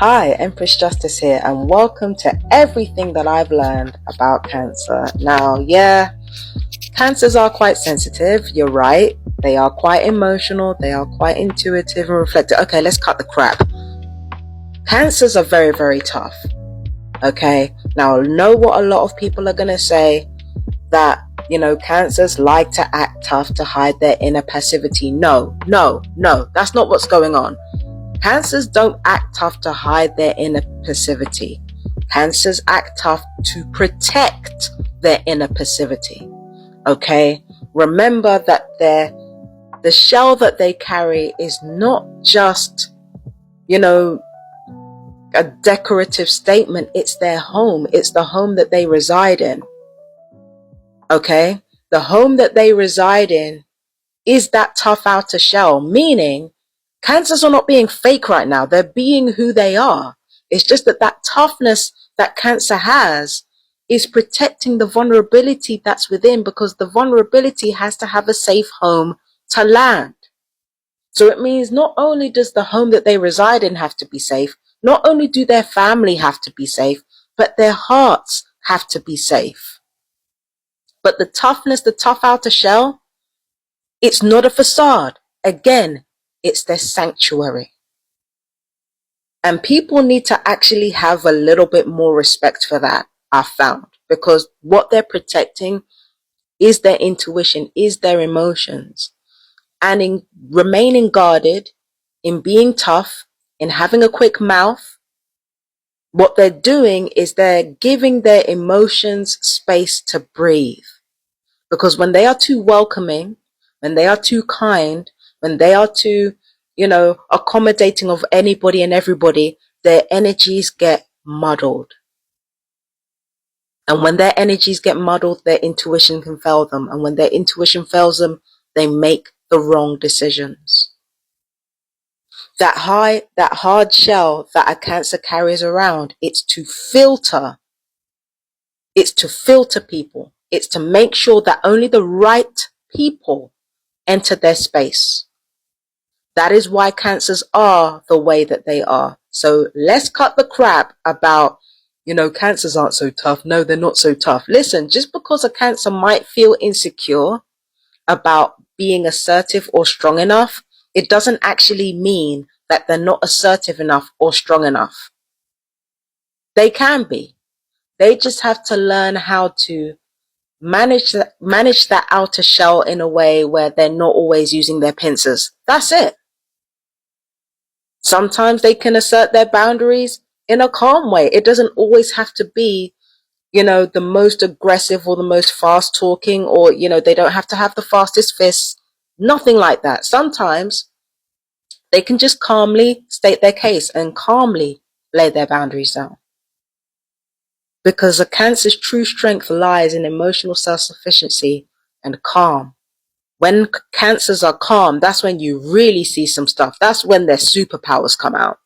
Hi, Empress Justice here, and welcome to everything that I've learned about Cancer. Now, yeah, Cancers are quite sensitive, you're right. They are quite emotional, they are quite intuitive and reflective. Okay, let's cut the crap. Cancers are very, very tough. Okay, now I know what a lot of people are going to say, that, Cancers like to act tough to hide their inner passivity. No, that's not what's going on. Cancers don't act tough to hide their inner passivity. Cancers act tough to protect their inner passivity. Okay? Remember that the shell that they carry is not just, a decorative statement. It's their home. It's the home that they reside in. Okay? The home that they reside in is that tough outer shell, meaning Cancers are not being fake right now. They're being who they are. It's just that toughness that Cancer has is protecting the vulnerability that's within, because the vulnerability has to have a safe home to land. So it means not only does the home that they reside in have to be safe, not only do their family have to be safe, but their hearts have to be safe. But the toughness, the tough outer shell, it's not a facade. Again, it's their sanctuary. And people need to actually have a little bit more respect for that, I've found, because what they're protecting is their intuition, is their emotions. And in remaining guarded, in being tough, in having a quick mouth, what they're doing is they're giving their emotions space to breathe. Because when they are too welcoming, when they are too kind, when they are too, accommodating of anybody and everybody, their energies get muddled. And when their energies get muddled, their intuition can fail them. And when their intuition fails them, they make the wrong decisions. That hard shell that a Cancer carries around, it's to filter people. It's to make sure that only the right people enter their space. That is why Cancers are the way that they are. So let's cut the crap about, Cancers aren't so tough. No, they're not so tough. Listen, just because a Cancer might feel insecure about being assertive or strong enough, it doesn't actually mean that they're not assertive enough or strong enough. They can be. They just have to learn how to manage that outer shell in a way where they're not always using their pincers. That's it. Sometimes they can assert their boundaries in a calm way. It doesn't always have to be, the most aggressive or the most fast talking, or, they don't have to have the fastest fists. Nothing like that. Sometimes they can just calmly state their case and calmly lay their boundaries down. Because a Cancer's true strength lies in emotional self-sufficiency and calm. When Cancers are calm, that's when you really see some stuff. That's when their superpowers come out.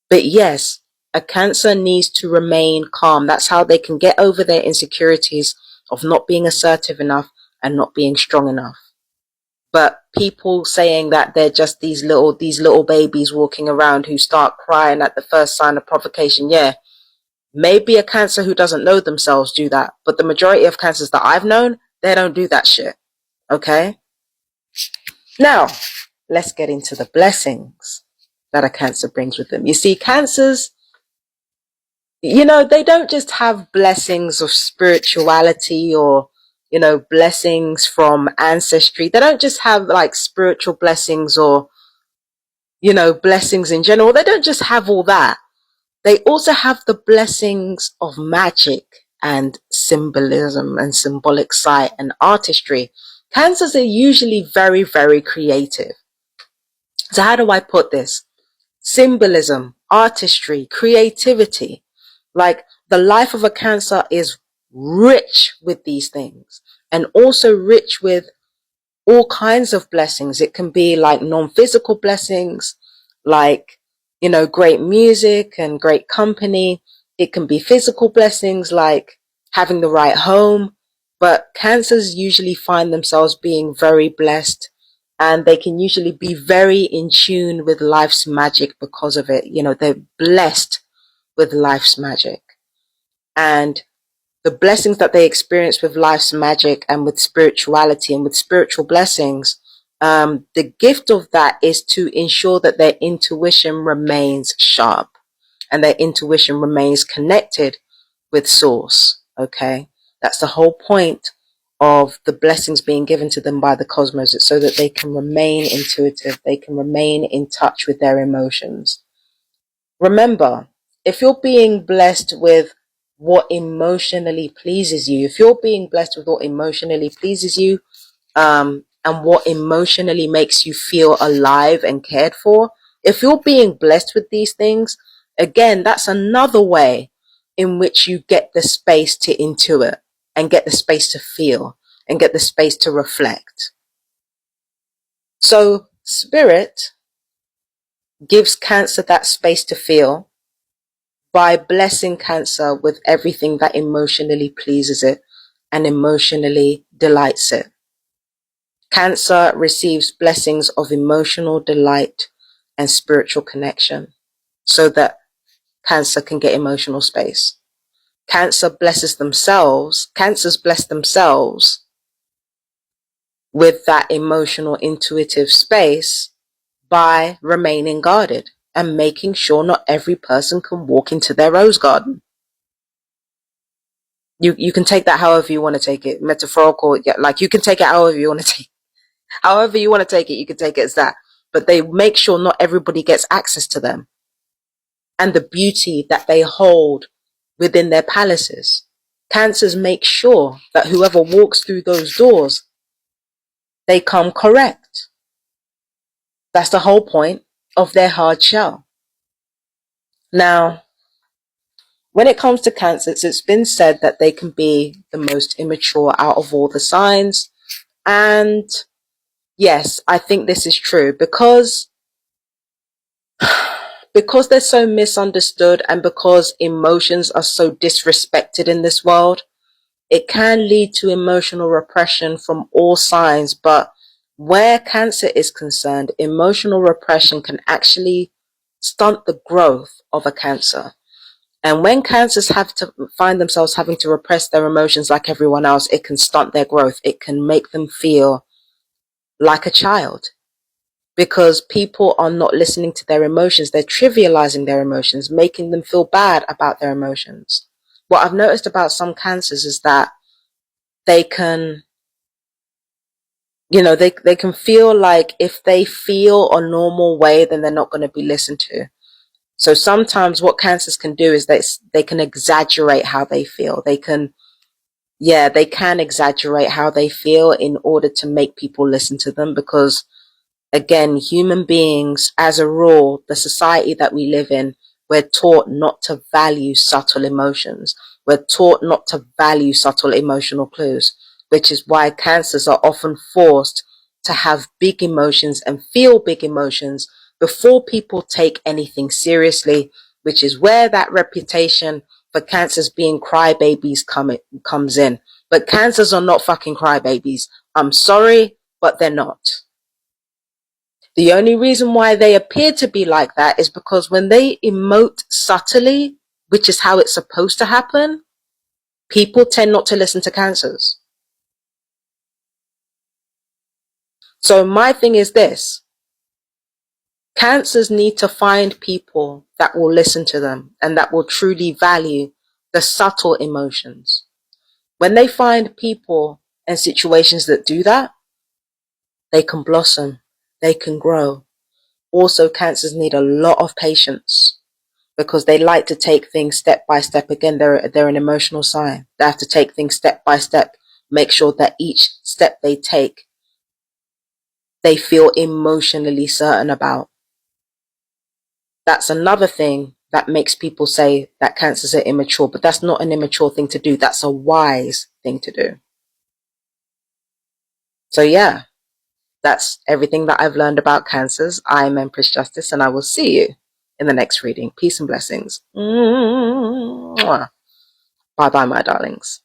But yes, a Cancer needs to remain calm. That's how they can get over their insecurities of not being assertive enough and not being strong enough. But people saying that they're just these little babies walking around who start crying at the first sign of provocation. Yeah, maybe a Cancer who doesn't know themselves do that. But the majority of Cancers that I've known, they don't do that shit. Okay? Now, let's get into the blessings that a Cancer brings with them. You see, Cancers, they don't just have blessings of spirituality or, blessings from ancestry. They don't just have like spiritual blessings or, blessings in general. They don't just have all that. They also have the blessings of magic and symbolism and symbolic sight and artistry. Cancers are usually very, very creative. So how do I put this? Symbolism, artistry, creativity. Like, the life of a Cancer is rich with these things, and also rich with all kinds of blessings. It can be like non-physical blessings, like, great music and great company. It can be physical blessings like having the right home. But Cancers usually find themselves being very blessed and they can usually be very in tune with life's magic because of it. You know, they're blessed with life's magic. And the blessings that they experience with life's magic and with spirituality and with spiritual blessings, the gift of that is to ensure that their intuition remains sharp and their intuition remains connected with source. Okay. That's the whole point of the blessings being given to them by the cosmos. It's so that they can remain intuitive. They can remain in touch with their emotions. Remember, if you're being blessed with what emotionally pleases you, if you're being blessed with what emotionally pleases you, and what emotionally makes you feel alive and cared for, if you're being blessed with these things, again, that's another way in which you get the space to intuit and get the space to feel and get the space to reflect. So spirit gives Cancer that space to feel by blessing Cancer with everything that emotionally pleases it and emotionally delights it. Cancer receives blessings of emotional delight and spiritual connection so that Cancer can get emotional space. Cancers bless themselves with that emotional intuitive space by remaining guarded and making sure not every person can walk into their rose garden. You can take that however you want to take it, metaphorical, yeah, like you can take it however you want to take it. However you want to take it, you can take it as that. But they make sure not everybody gets access to them and the beauty that they hold within their palaces. Cancers make sure that whoever walks through those doors, they come correct. That's the whole point of their hard shell. Now, when it comes to Cancers, it's been said that they can be the most immature out of all the signs. And yes, I think this is true because they're so misunderstood and because emotions are so disrespected in this world, it can lead to emotional repression from all signs. But where Cancer is concerned, emotional repression can actually stunt the growth of a Cancer. And when Cancers have to find themselves having to repress their emotions like everyone else, it can stunt their growth. It can make them feel like a child because people are not listening to their emotions. They're trivializing their emotions, making them feel bad about their emotions. What I've noticed about some Cancers is that they can, they can feel like if they feel a normal way, then they're not going to be listened to. So sometimes what Cancers can do is they can exaggerate how they feel. They can exaggerate how they feel in order to make people listen to them because, again, human beings, as a rule, the society that we live in, we're taught not to value subtle emotions. We're taught not to value subtle emotional clues, which is why Cancers are often forced to have big emotions and feel big emotions before people take anything seriously, which is where that reputation for Cancers being crybabies comes in. But Cancers are not fucking crybabies. I'm sorry, but they're not. The only reason why they appear to be like that is because when they emote subtly, which is how it's supposed to happen, people tend not to listen to Cancers. So my thing is this. Cancers need to find people that will listen to them and that will truly value the subtle emotions. When they find people and situations that do that, they can blossom, they can grow. Also, Cancers need a lot of patience because they like to take things step by step. Again, they're an emotional sign. They have to take things step by step, make sure that each step they take, they feel emotionally certain about. That's another thing that makes people say that Cancers are immature, but that's not an immature thing to do. That's a wise thing to do. So yeah, that's everything that I've learned about Cancers. I'm Empress Justice, and I will see you in the next reading. Peace and blessings. Bye bye, my darlings.